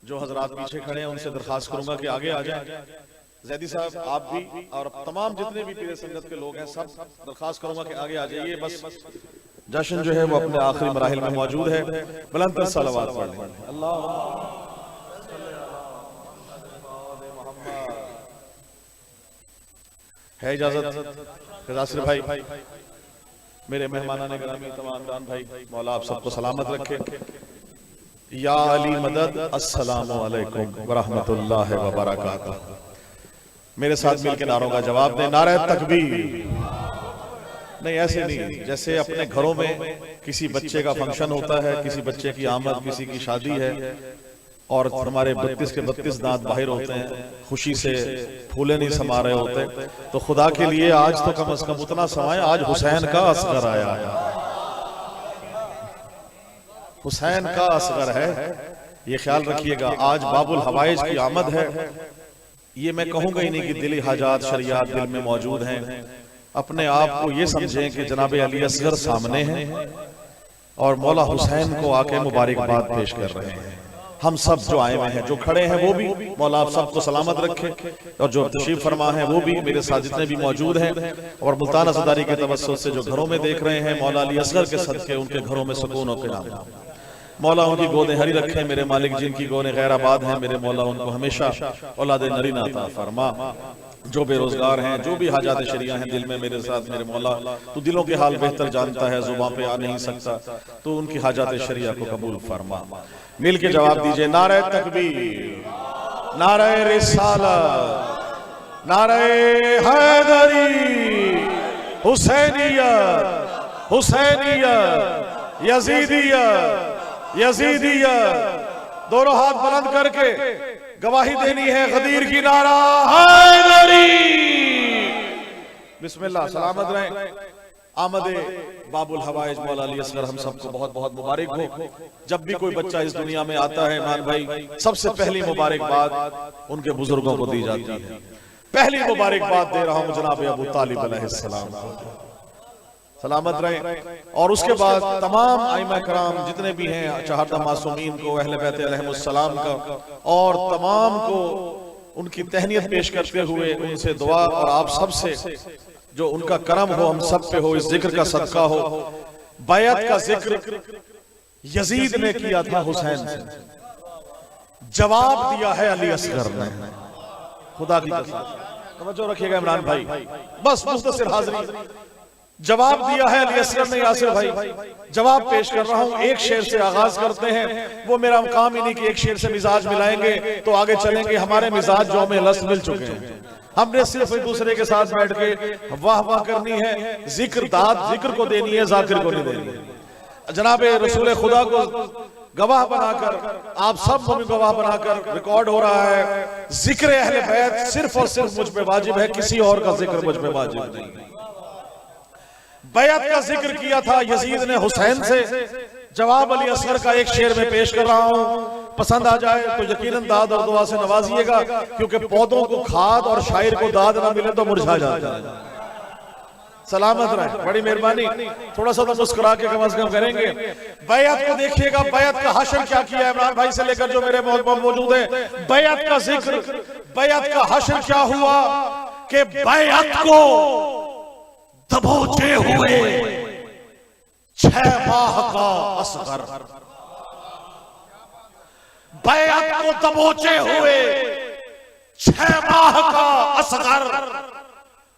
जो हजरात पीछे खड़े हैं उनसे दरखास्त करूंगा कि आगे आ जाएं। जैदी साहब आप भी और तमाम जितने भी पीर संगत के लोग हैं सब दरखास्त करूंगा कि आगे आ जाइए। बस जश्न जो है वो अपने आखिरी मराहिल में मौजूद है। बुलंद तर सलावत पढ़ लें। अल्लाह है इजाजत नासिर भाई, मेरे मेहमानाने गिरामी तमाम भाई, मौला आप सबको सलामत रखे। या अली मदद, अस्सलामु अलैकुम व रहमतुल्लाहि व बरकातहू। मेरे साथ मिलकर नारों का जवाब दें। नारे तकबीर। नहीं ऐसे नहीं, जैसे अपने घरों में किसी बच्चे का फंक्शन होता है, किसी बच्चे की आमद, किसी की शादी है और हमारे 32 के 32 दांत बाहर होते हैं, खुशी से फूले नहीं समा रहे होते, तो खुदा के लिए आज तो कम से कम उतना समाए, आज हुसैन का असगर आया है, हुसैन का असगर है, ये ख्याल रखिएगा। आज बाबुल हवाइज की आमद है। ये मैं कहूंगा ही नहीं कि दिली हाजात शरियात दिल में मौजूद हैं। अपने आप को ये समझें कि जनाब अली असगर सामने हैं और मौला हुसैन को आके मुबारकबाद पेश कर रहे हैं। हम सब जो आए हुए हैं, जो खड़े हैं वो भी, मौला आप सबको सलामत रखे, और जो तशरीफ फरमा है वो भी, मेरे साथ जितने भी मौजूद हैं, और मुल्तान अज़दारी के तवस्सुल से जो घरों में देख रहे हैं, मौला अली असगर के सदके उनके घरों में सुकून और क़याम। मौला उनकी गोदें हरी रखे। मेरे मालिक जिनकी गोदें गैर आबाद हैं, मेरे मौला उनको हमेशा औलाद नरीना अता फरमा। जो बेरोजगार हैं, जो भी हाजात शरिया हैं दिल में, मेरे साथ मेरे मौला तू दिलों के हाल बेहतर जानता है, जुबान पे आ नहीं सकता, तो उनकी हाजात शरिया को कबूल फरमा। मिल के जवाब दीजिए। नारे तकबीर, नारे रिसालत, नारे हैदरी, हुसैनियत, हुसैनियत, यजीदियत, यजीदियत। दोनों हाथ बुलंद करके गवाही देनी है गदीर की। नारा हैदरी। बिस्मिल्लाह, सलामत रहें। आमदे बाबुल हवाइज मौला अली असगर हम सबको बहुत बहुत मुबारक हो। जब भी कोई बच्चा इस दुनिया में आता है मान भाई, सबसे पहली मुबारकबाद उनके बुजुर्गों को दी जाती है। पहली मुबारकबाद दे रहा हूं जनाब अबू तालिब अलैहिस्सलाम को, सलामत रहे। और उसके बाद तमाम आइमा कराम जितने भी हैं, चहारदा मासूमीन को, अहले बैत अलैहिमुस्सलाम का, और तमाम को उनकी तहनीत पेश करते हुए उनसे दुआ, और आप सबसे जो उनका करम हो हम सब पे हो, इस जिक्र का सदका हो। बैत का जिक्र यजीद ने किया था हुसैन से, जवाब दिया है अली असगर ने। खुदा की कसम, तवज्जो रखिएगा इमरान भाई, बस मुख्तसर हाज़िरी। जवाब दिया है अली असगर ने। यासिर भाई जवाब पेश कर रहा हूं, एक शेर से आगाज करते हैं। वो मेरा काम ही नहीं कि एक शेर से मिजाज मिलाएंगे तो आगे चलेंगे। हमारे मिजाज जो हमें लस मिल चुके हैं, हमने सिर्फ एक दूसरे के साथ बैठ के वाह वाह करनी है, जिक्र दाद जिक्र को देनी है, जाकिर को नहीं देनी है। जनाब रसूल खुदा को गवाह बनाकर, आप सब को भी गवाह बनाकर रिकॉर्ड हो रहा है, जिक्र अहले बैत सिर्फ और सिर्फ मुझ पे वाजिब है, किसी और का जिक्र मुझ पे वाजिब नहीं। बैत का जिक्र किया था यजीद ने हुसैन से। जवाब अली असगर का एक शेर में पेश कर रहा हूं, पसंद आ जाए तो यकीनन दाद और दुआ से नवाजिएगा, क्योंकि पौधों को खाद और शायर को दाद ना मिले तो मुरझा जाता है। सलामत रहे, बड़ी मेहरबानी। थोड़ा सा तो मुस्कुरा के कम से कम करेंगे। बैत को देखिएगा, बैत का हशर क्या किया इमरान भाई से लेकर जो मेरे मौजूद है। बैत का जिक्र, बैत का हशर क्या हुआ कि बैत को दबोचे हुए 6 माह का असगर, बैत को दबोचे हुए 6 माह का असगर,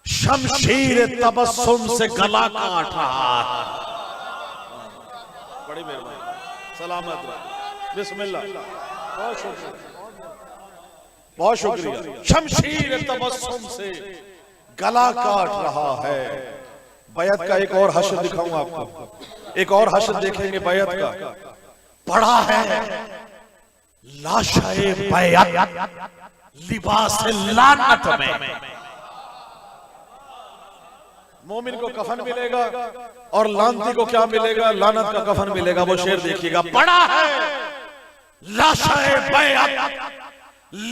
शमशीर तबस्सुम से गला काट रहा है। बड़ी मेहरबानी, सलामत रहे। बिस्मिल्लाह, बहुत शुक्रिया, बहुत शुक्रिया। शमशीर तबस्सुम से गला काट रहा है। बैत का एक और हश्र दिखाऊंगा आपको, एक और हश्र देखेंगे बैत का। पड़ा है लाशाए बैत लिबास लानत में। मोमिन को कफन मिलेगा और लानती को क्या मिलेगा? लानत का कफन मिलेगा। वो शेर देखिएगा। पड़ा है लाशाए बैत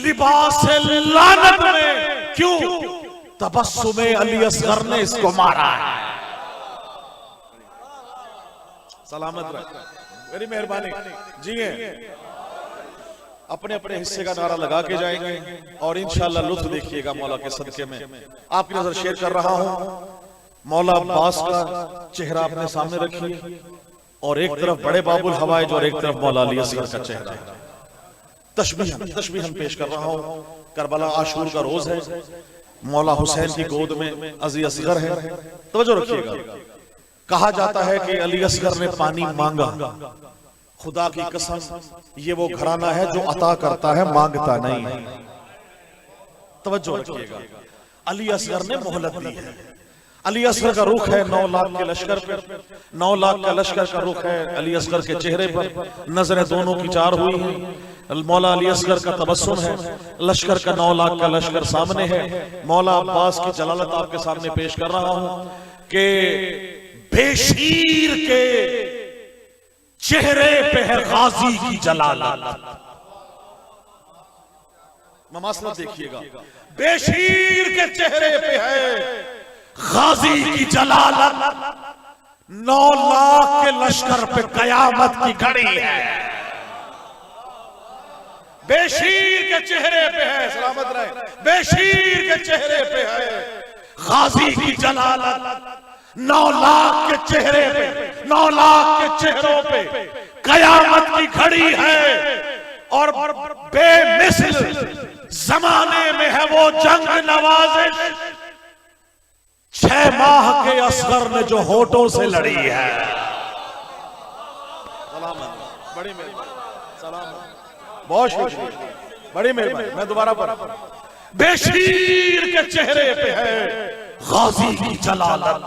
लिबास लानत में, क्यों? तबस्सुमे अली असगर ने इसको मारा है। सलामत रहे, मेरी मेहरबानी। जी अपने अपने हिस्से का नारा लगा के जाएंगे और इंशाअल्लाह लुत्फ देखिएगा मौला के सदके में। आपकी नजर शेयर कर रहा हूं, मौला अब्बास का चेहरा अपने सामने रखिए और एक तरफ बड़े बाबुल हवाइज और एक तरफ मौला अली असगर का चेहरा। तशबीह पेश कर रहा हूं। करबला आशूर का रोज है, मौला हुसैन की गोद में अली असगर है। तवज्जो रखिएगा। कहा जाता है कि अली असगर ने पानी मांगा, खुदा की कसम ये वो घराना है जो अता करता है, मांगता नहीं। तवज्जो रखिएगा। अली असगर ने मोहलत दी है। अली असगर का रुख है 9 लाख के लश्कर पे, 9 लाख का लश्कर का रुख है अली असगर के चेहरे पर। नजरें दोनों की चार हुई हैं। मौला अली असगर का तबस्सुम है, लश्कर का 9 लाख का लश्कर सामने है। मौला अब्बास की जलालत आपके सामने पेश कर रहा हूं कि बेशीर के चेहरे पे है गाजी की जलालत। ममासलत देखिएगा, बेशीर के चेहरे पे है गाजी की जलालत। 9 लाख के लश्कर पे कयामत की घड़ी है। बेशीर के चेहरे पे है, सलामत रहे, बेशीर के चेहरे पे है गाजी की जलालत। 9 लाख के चेहरे पे, 9 लाख के चेहरों पे कयामत की घड़ी है और बेमिसल जमाने में है वो जंग नवाजिश। 6 माह के असगर ने जो होठों से लड़ी है। सलामत, बड़ी मेहरबानी, सलामत, बहुत शुक्रिया, बड़ी मेहरबानी। मैं दोबारा पढ़, बेशीर के चेहरे पे है गाजी की जलालत।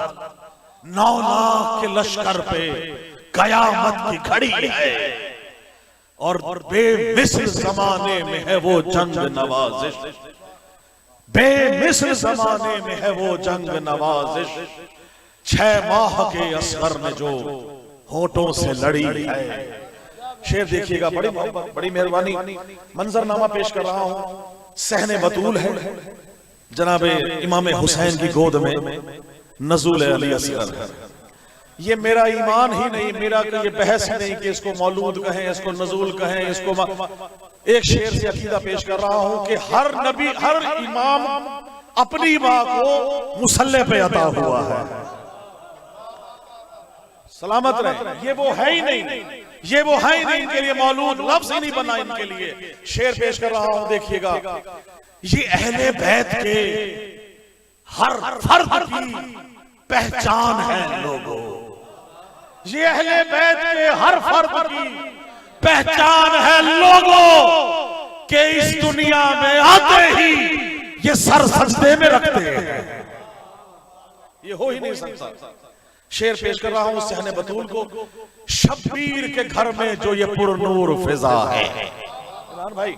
9 लाख के लश्कर पे कयामत की घड़ी है और बेमिसल जमाने में है वो जंग नवाजिश। बेमिसल जमाने में है वो जंग नवाजिश। 6 माह के असगर ने जो होठों से लड़ी है। शेर देखिएगा, बड़ी मेहरबानी। मंजरनामा पेश कर रहा हूं। सहने बतूल है, जनाबे इमाम हुसैन की गोद में नज़ूल अली असगर है। ये मेरा ईमान ही नहीं, मेरा ये बहस ही नहीं कि इसको मौलूद कहें, इसको नज़ूल कहें, इसको एक शेर से अकीदा पेश कर रहा हूं कि हर नबी, हर इमाम अपनी मां को मुसल्ले पे अता हुआ है। सलामत रहे, ये वो है ही नहीं, ये वो है ही नहीं। इनके लिए मौलूद लफ्ज ही नहीं बना इनके लिए। शेर पेश कर रहा हूं, देखिएगा। ये अहले बैत के हर फर्द की पहचान है लोगों। ये अहले बैत के हर फर्द की पहचान है लोगों के इस दुनिया में आते ही ये सर सजदे में रखते हैं। ये हो ही नहीं सकता। शेर पेश कर रहा हूं सहने बतूल को। शब्बीर के घर में जो ये पुरनूर फिजा है, भाई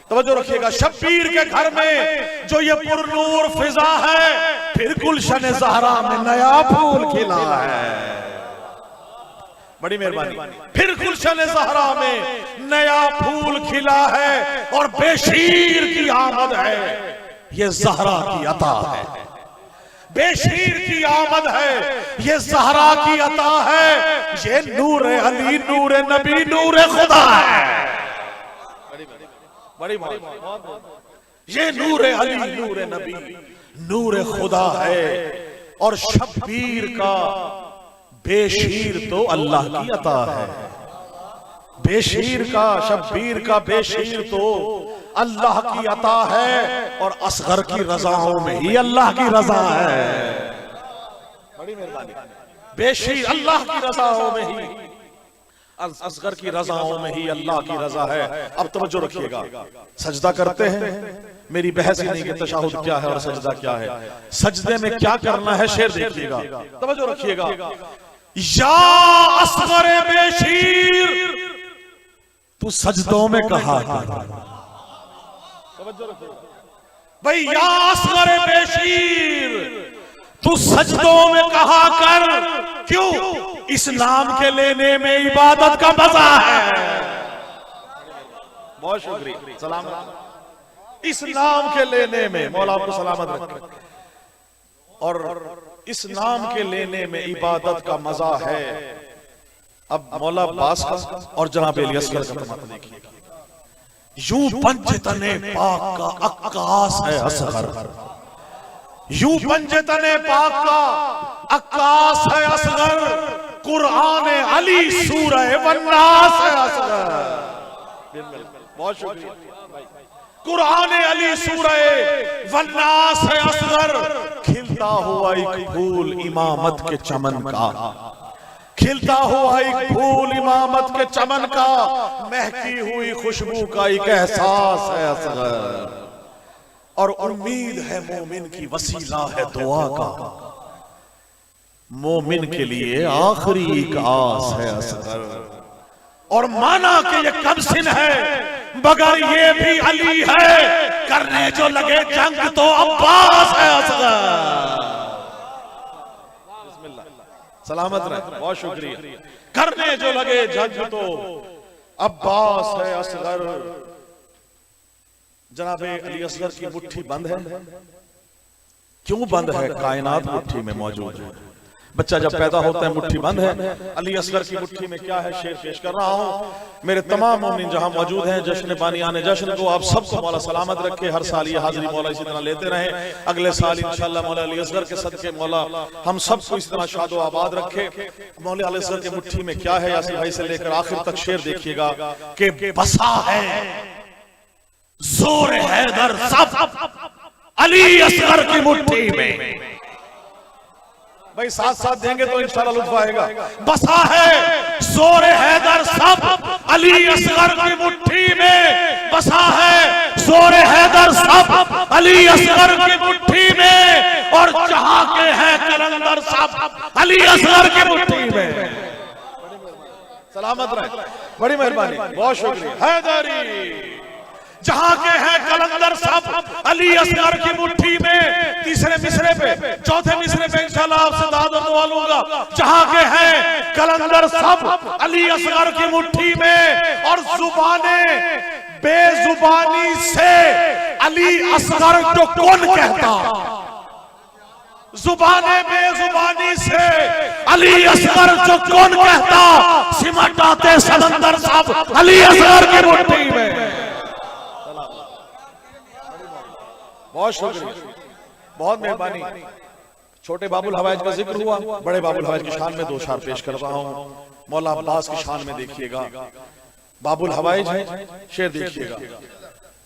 तवज्जो रखिएगा। शब्बीर के घर में जो ये पुरनूर फिजा है, फिर गुलशन ज़हरा में नया फूल खिला है। बड़ी मेहरबानी। फिर गुलशन ज़हरा में नया फूल खिला है और बेशीर की आमद है, ये ज़हरा की अता है। बेशीर की आमद है, ये ज़हरा की अता है। ये नूर अली, नूर नबी, नूर खुदा है। बड़ी ये नूर अली, नूर नबी, नूर खुदा है। और शब्बीर का बेशीर तो अल्लाह की अता है। बेशीर का, शब्बीर का बेशीर तो अल्लाह की अता है और असगर की रजाओं में ही अल्लाह की रजा है। बड़ी मेहरबानी। बेशीर अल्लाह की रजाओं में ही, असगर की रजाओं में ही अल्लाह की रजा है। अब तवज्जो रखिएगा। सजदा करते हैं, मेरी बहस ही नहीं कि तशहुद क्या है और सजदा क्या है। सजदे में क्या करना है, शेर देखिएगा, तवज्जो रखिएगा। या असगर बेशीर तू सजदों में कहा भाई, या असगर बेशीर तू सजदों में कहा कर। क्यों? इस नाम के लेने में इबादत का मजा है। बहुत शुक्रिया, सलाम। इस नाम के लेने में, मौला आपको सलामत रखे, और इस नाम के लेने में इबादत का मजा है। अब मौला अब्बास का और जनाब अली असगर का तमाशा देखिए। यूं पंजतने पाक का अक्कास है असगर, यूं पंजतने पाक का अक्कास है असगर, कुरान अली सूरह वन्नास है असगर। बहुत शुक्रिया। कुरान अली सूरह वन्नास है असगर, खिलता हुआ एक फूल इमामत के चमन का, खिलता हुआ एक फूल इमामत के चमन का, महकी हुई खुशबू का एक एहसास है असगर, और उम्मीद है मोमिन की वसीला है दुआ का, मोमिन के लिए आखिरी एक आस है असगर। और माना कि ये कमसिन है मगर ये भी अली है, करने जो लगे जंग तो अब्बास है असगर। सलामत रहे, बहुत शुक्रिया। करने जो लगे जंग तो अब्बास है असगर। जनाबे अली असगर की मुट्ठी बंद है। क्यों बंद है? कायनात मुट्ठी में मौजूद है। बच्चा जब पैदा होता है मुट्ठी बंद है। अली असगर की मुट्ठी में क्या है, शेर पेश कर रहा हूं। मेरे तमाम मोमिन जहां मौजूद हैं, जश्न बानियाने जश्न को आप सबको मौला सलामत रखे। हर साल ये हाजिरी मौला इसी तरह लेते रहे। अगले साल इंशाअल्लाह मौला अली असगर के सदके मौला हम सबको इस तरह शादो आबाद रखे। मौला अली असगर की मुट्ठी में क्या है, यासीन भाई से लेकर आखिर तक शेर देखिएगा कि बसा है जोर हैदर सब अली असगर की मुट्ठी में। भाई साथ साथ देंगे तो इंशाअल्लाह लुत्फ आएगा। बसा है जोर हैदर सब अली असगर की मुट्ठी में, बसा है जोर हैदर सब अली असगर की मुट्ठी में, और जहां के हैं कलंदर सब अली असगर की मुट्ठी में। सलामत रहे, बड़ी मेहरबानी, बहुत शुक्रिया। हैदरी जहां के हैं कलंदर सब अली असगर की मुट्ठी में। तीसरे मिसरे पे, चौथे मिसरे पे इंशाल्लाह आपसे दाद और दुआ लूंगा। जहां के हैं कलंदर सब अली असगर की मुट्ठी में, और जुबाने बेजुबानी से अली असगर को कौन कहता, जुबाने बेजुबानी से अली असगर को कौन कहता, सिमट आते समंदर सब अली असगर की मुट्ठी में। बहुत शुक्रिया, बहुत मेहरबानी। छोटे बाबुल हवाइज का जिक्र हुआ, बड़े बाबुल हवाइज की शान में दो शार पेश कर रहा हूं। मौला अब्बास की शान में देखिएगा, बाबुल हवाइज है, शेर देखिएगा।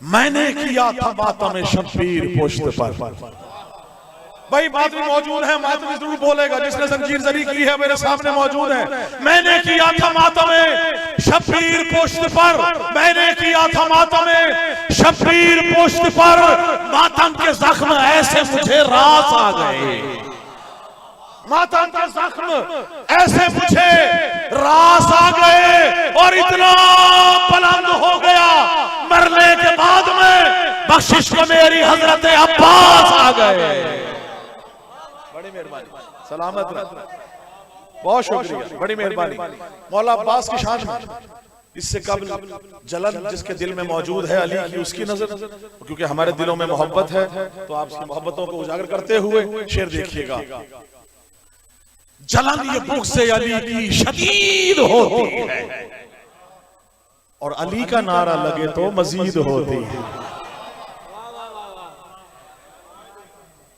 मैंने किया था मातम शब्बीर पुश्त पर। भाई मातमी मौजूद है, मातमी जरूर बोलेगा। जिसने जंजीर जरी की है मेरे सामने मौजूद है। मैंने किया था मातम शब्बीर पुश्त पर, मैंने किया था मातम शब्बीर पुश्त पर, मातम के जख्म ऐसे मुझे रास आ गए, मातम के जख्म ऐसे मुझे रास आ गए, और इतना बुलंद हो गया मरने के बाद में बख्शिश को मेरी हजरत अब्बास आ गए। बड़ी मेहरबानी, सलामत रहे, बहुत शुक्रिया, बड़ी मेहरबानी। मौला अब्बास की शान में इससे कबल जलन जिसके दिल में मौजूद है अली की, उसकी नजर, क्योंकि हमारे दिलों में मोहब्बत है तो आपकी मोहब्बतों को उजागर करते हुए शेर देखिएगा। जलन ये भूख से अली की शदीद होती है, और अली का नारा लगे तो मजीद होती है।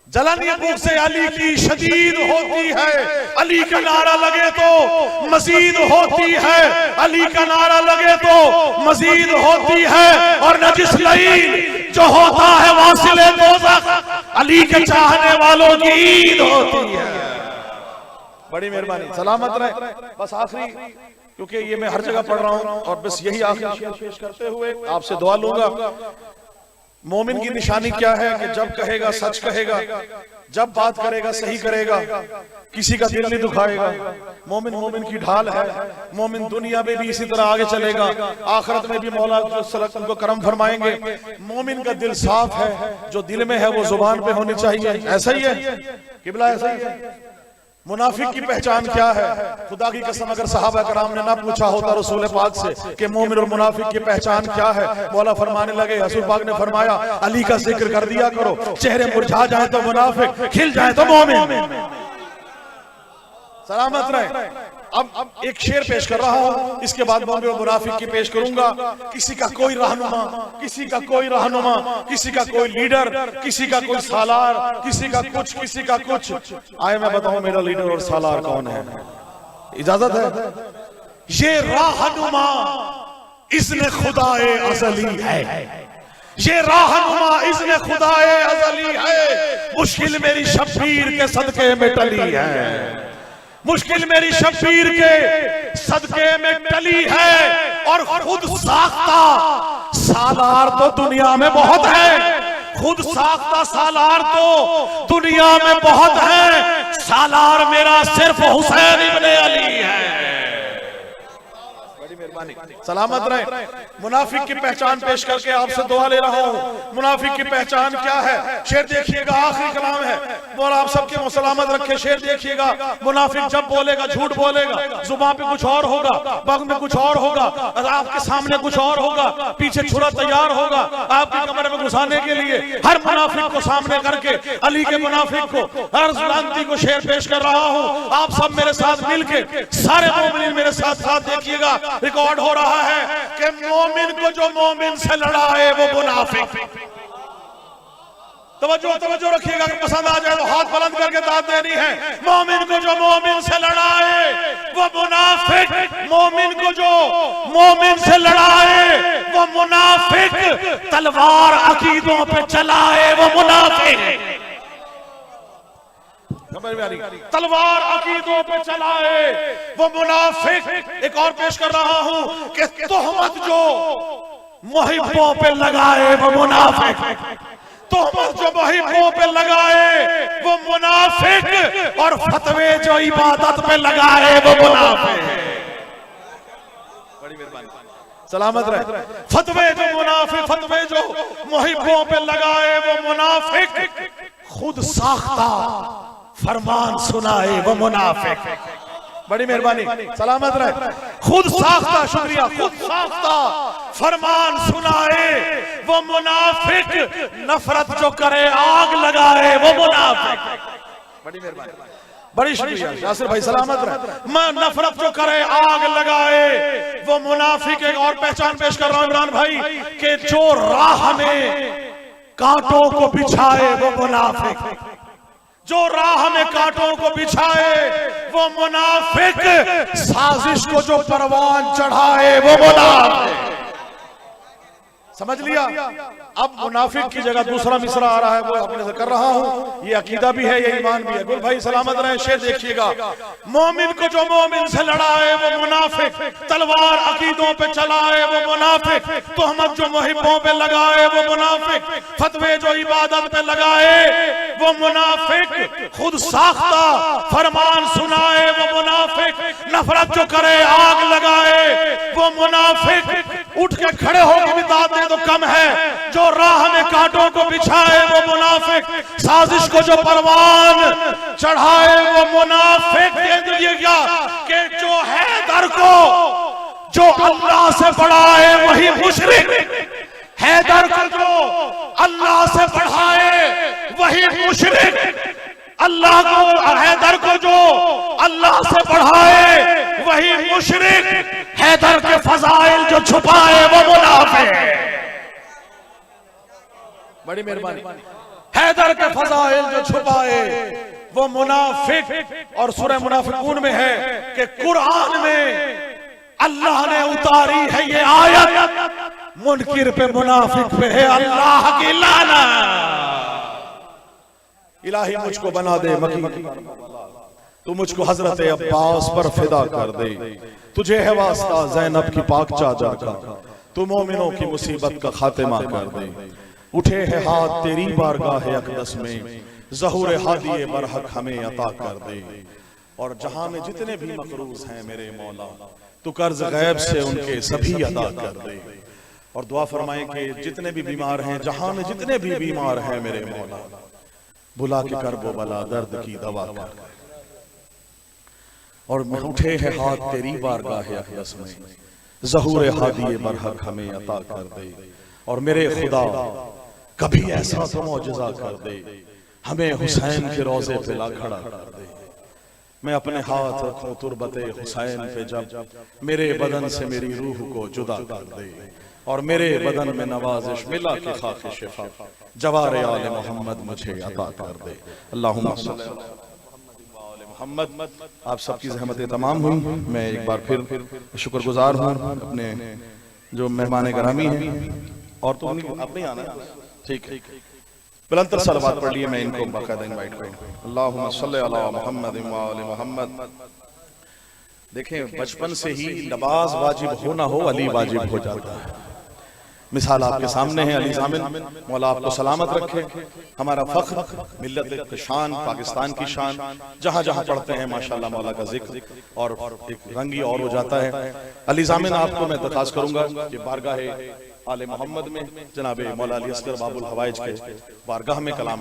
जलन ये भूख से अली की शदीद होती है, अली का नारा लगे तो मजीद होती है, अली का नारा लगे तो मजीद होती है। और नजिस लईन जो होता है वासिले दोज़ख, अली के चाहने वालों की ईद होती है। बड़ी मेहरबानी, सलामत रहे। बस आखिरी, क्योंकि ये मैं हर जगह पढ़ रहा हूं, और बस यही आखिरी शेर पेश करते हुए आपसे दुआ लूंगा। मोमिन की निशानी क्या है कि जब कहेगा सच कहेगा, जब बात करेगा सही करेगा, किसी का दिल नहीं दुखाएगा। मोमिन मोमिन की ढाल है। मोमिन दुनिया में भी इसी तरह आगे चलेगा, आखिरत में भी मौला उनको करम फरमाएंगे। मोमिन का दिल साफ है, जो दिल में है वो जुबान पे होनी चाहिए। ऐसा ही है किबला, ऐसा ही है। मुनाफिक की पहचान क्या है? खुदा की कसम अगर सहाबा कराम ने ना पूछा होता रसूल पाक से कि मोमिन और मुनाफिक की पहचान क्या है, मौला फरमाने लगे, रसूल पाक ने फरमाया अली का जिक्र कर दिया करो, चेहरे मुरझा जाए तो मुनाफिक, खिल जाए तो मोमिन। सलामत रहे। अब एक शेर पेश कर रहा हूं, इसके बाद मोमिन और मुनाफिक की पेश करूंगा। किसी का कोई रहनुमा, किसी का कोई रहनुमा, किसी का कोई लीडर, किसी का कोई सालार, किसी का कुछ, किसी का कुछ। आए मैं बताऊं मेरा लीडर और सालार कौन है? इजाजत है? ये रहनुमा इज़्न खुदाए अज़ली है, ये रहनुमा इज़्न खुदाए अज़ली है। मुश्किल मेरी शब्बीर के सदके में टली है, मुश्किल मेरी शब्बीर के सदके में टली है। और खुद साख्ता सालार तो दुनिया में बहुत है, खुद साख्ता सालार तो दुनिया में बहुत है। सालार मेरा सिर्फ हुसैन इब्ने अली है। सलामत रहे। मुनाफिक की पहचान पेश करके आपसे दुआ ले रहा हूँ। मुनाफिक की पहचान क्या है? शेर देखिएगा, आखिरी कलाम है, मौला आप सबके सलामत रखे। शेर देखिएगा, मुनाफिक जब बोलेगा झूठ बोलेगा, जुबान पे कुछ और होगा, बग में कुछ और होगा, आपके सामने कुछ और होगा, पीछे छुरा तैयार होगा आपके कमरे में घुसाने के लिए। हर मुनाफिक को सामने करके, अली के मुनाफिक को, हर जुलानती को शेर पेश कर रहा हूँ। आप सब मेरे साथ मिलके, सारे मोमिन मेरे साथ साथ देखिएगा। रिकॉर्ड हो रहा है कि मोमिन को जो मोमिन से लड़ाए वो मुनाफिक। तवज्जो रखिएगा, पसंद आ जाए तो हाथ बुलंद करके दाद देनी है। मोमिन को जो मोमिन से लड़ाए वो मुनाफिक, मोमिन को जो मोमिन से लड़ाए वो मुनाफिक, तलवार अकीदों पे चलाए वो मुनाफिक। तलवार अकीदों पे चलाए वो मुनाफिक। एक और पेश कर रहा हूं कि तोहमत जो मुहिब्बों पे लगाए वो मुनाफिक, तोहमत जो मुहिब्बों पे लगाए वो मुनाफिक, और फतवे जो इबादत पे लगाए वो मुनाफिक। बड़ी मेहरबानी, सलामत रहे। फतवे जो मुनाफिक, फतवे जो मुहिब्बों पे लगाए वो मुनाफिक, खुद साख्ता फरमान सुनाए वो मुनाफिक। बड़ी मेहरबानी, सलामत रहे। खुद साख्ता, शुक्रिया, खुद साख्ता फरमान सुनाए वो मुनाफिक, नफरत जो करे आग लगाए वो मुनाफिक। बड़ी मेहरबानी, बड़ी शुक्रिया यासिर भाई, सलामत रहे। मैं नफरत जो करे आग लगाए वो मुनाफिक। एक और पहचान पेश कर रहा हूं इमरान भाई कि जो राह में कांटों को बिछाए वो मुनाफिक, जो राह में कांटों को बिछाए वो मुनाफिक, साजिश को जो परवान चढ़ाए वो मुनाफिक। समझ लिया? अब मुनाफिक की जगह दूसरा मिसरा आ रहा है, वो अपने से कर रहा हूं। ये अकीदा भी है, ये ईमान भी है। गुल भाई सलामत रहे। शेर देखिएगा, मोमिन को जो मोमिन से लड़ाए वो मुनाफिक, तलवार अकीदों पे चलाए वो मुनाफिक, तोहमत जो मुहिब्बों पे लगाए वो मुनाफिक, फतवे जो इबादत पे लगाए वो मुनाफिक, खुद साख्ता फरमान सुनाए वो मुनाफिक, नफरत जो करे आग लगाए वो मुनाफिक। उठ के खड़े होकर भी दाद दे तो कम है। जो राह में कांटों को बिछाए वो मुनाफिक, साजिश को जो परवान चढ़ाए वो मुनाफिक। कि जो हैदर को जो अल्लाह से बढ़ाए वही मुशरिक, हैदर को जो अल्लाह से बढ़ाए वही मुशरिक, अल्लाह को हैदर को जो अल्लाह से बढ़ाए वही मुशरिक, हैदर के फजाइल जो छुपाए वो मुनाफिक। बड़ी मेहरबानी, हैदर के फजाइल जो छुपाए वो मुनाफिक। और सूरह मुनाफिकून में है कि कुरान में अल्लाह ने उतारी है ये आयत, मुनकिर पे मुनाफिक पे है अल्लाह की लानत। इलाही मुझको बना दे मकी, तू मुझको हजरत अब्बास पर फिदा कर दे, तुझे है वास्ता ज़ैनब की पाक चादर का, तू मोमिनों की मुसीबत का खातिमा कर दे। उठे है हाथ तेरी बारगाह अक़दस में, ज़हूर हादी बरहक हमें अता कर दे। और जहां में जितने भी मकरूज हैं मेरे मौला, तू कर्ज गैब से उनके सभी अदा कर दे। और दुआ फरमाएं कि जितने भी बीमार हैं, जहां में जितने भी बीमार हैं मेरे मौला, बुला के करबो बला दर्द की दवा कर। और उठे है हाथ तेरी बारगाह अक़दस में, ज़हूर हादी बरहक हमें अता कर दे। और मेरे खुदा कभी ऐसा तो मौजज़ा कर दे, हमें हुसैन के रोज़े पे ला खड़ा कर दे। मैं अपने हाथ रखूं तुरबते हुसैन पे जब मेरे बदन से मेरी रूह को जुदा कर दे और मेरे बदन में नवाजिश मिला के खाके शिफा जवारे आले मोहम्मद मुझे अता कर दे। अल्लाहुम्मा सल्ली अला मोहम्मद। आप सबकी ज़हमतें तमाम हुई। मैं एक बार फिर शुक्रगुजार हूँ अपने जो मेहमान गिरामी हैं। और तो अब नहीं आना, ठीक है, बुलंद सलवात पढ़ लिए, मैं इनको बाकायदा इनवाइट करूँ। अल्लाहुम्मा सल्ली अला मोहम्मद व आले मोहम्मद। देखें, बचपन से ही नमाज वाजिब हो ना हो, अली वाजिब हो जाता है। मिसाल आपके सामने है, अली ज़ामिन, मौला आपको सलामत रखे। हमारा फख्र, मिल्लत की शान, पाकिस्तान की शान, जहाँ जहाँ पढ़ते हैं माशाल्लाह मौला का जिक्र और एक रंग ही और हो जाता है। अली ज़ामिन, आपको मैं दरख्वास्त करूंगा कि बारगाह आले मोहम्मद में जनाबे मौला अली असगर बाबुल हवाइज के बारगाह में कलाम